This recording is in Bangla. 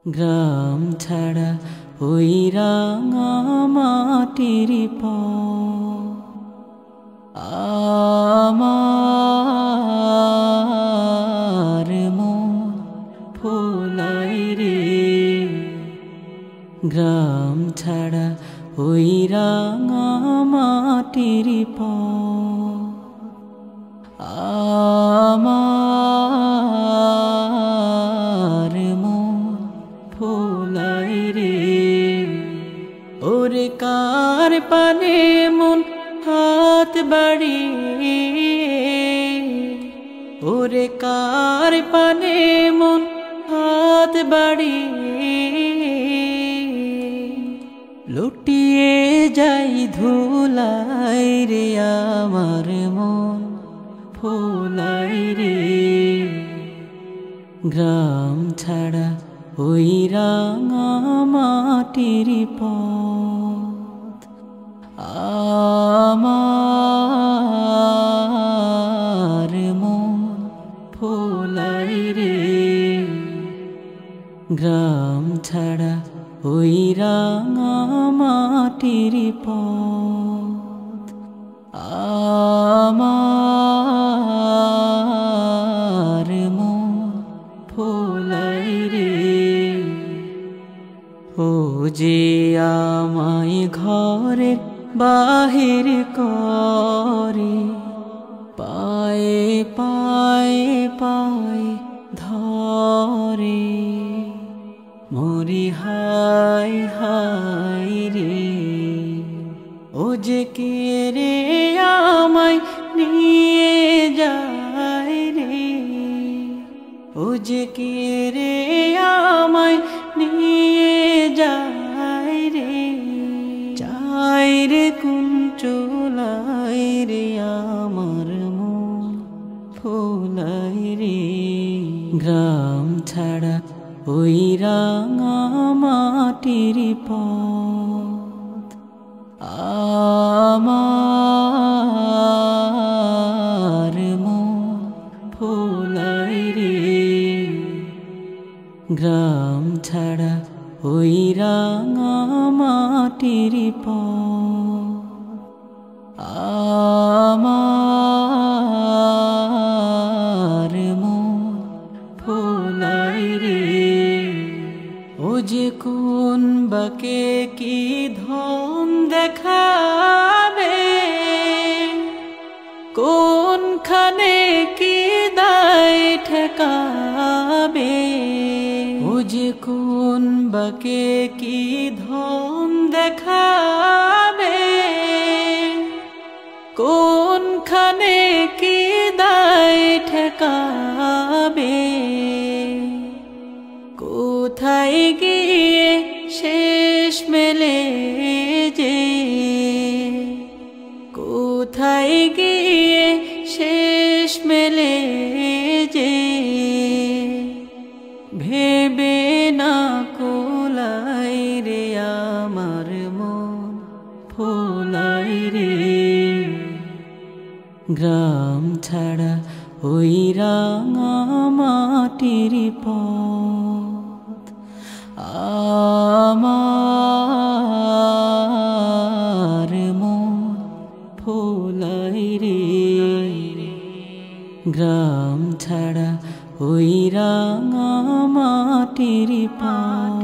গ্রাম ছাড়া ওই রাঙা মাটির আমার মন ফুলাই রে। গ্রাম ছাড়া ওই রাঙা মাটির আমার মন ফুলাই রে। ওরে কার পানে মন হাত বাড়িয়ে, ওরে কার পানে মন হাত বাড়িয়ে লুটিয়ে যাই ধুলাই রে। আমার মন ফুলাই রে। গ্রাম ছাড়া ওই রাঙা মাটির পথ আমার মন ফুলাই রে। গ্রাম ছাড়া ওই রাঙা মাটির পথ আমার মন ফুলাই রে। ও যে আমায় ঘরের বাহির করে, পায়ে পায়ে পায়ে ধরে, মরি হায় হায় রে। ও যে কে রে আমায় নিয়ে যায় রে, ও যে কে রে আমায় নিয়ে যায় রে। চাই রে কোন চুলাই রে আমার মন ফুলাই রে। গ্রাম ছাড়া ওই রাঙা মাটির পথ আমার মন ফুলাই রে। গ্রাম ছাড়া ওই রাঙা মাটির পথ আমার মন ফুলাই রে। ও যে কোন বাকে কি ধন দেখাবে, কোনখানে কি দায় ঠেকাবে। ও যে কোন বাকে কি ধন দেখাবে, কোনখানে কি দায় ঠেকাবে। কোথায় গিয়ে শেষ মেলে যে, কোথায় গিয়ে শেষ মেলে যে। ভেবে না কোলাই রে আমার মন ফুলাই রে। গ্রাম ছাড়া ওই রাঙা মাটির পথ আমার মন ফুলাই রে। গ্রাম ছাড়া ওই রাঙা মাটির পথ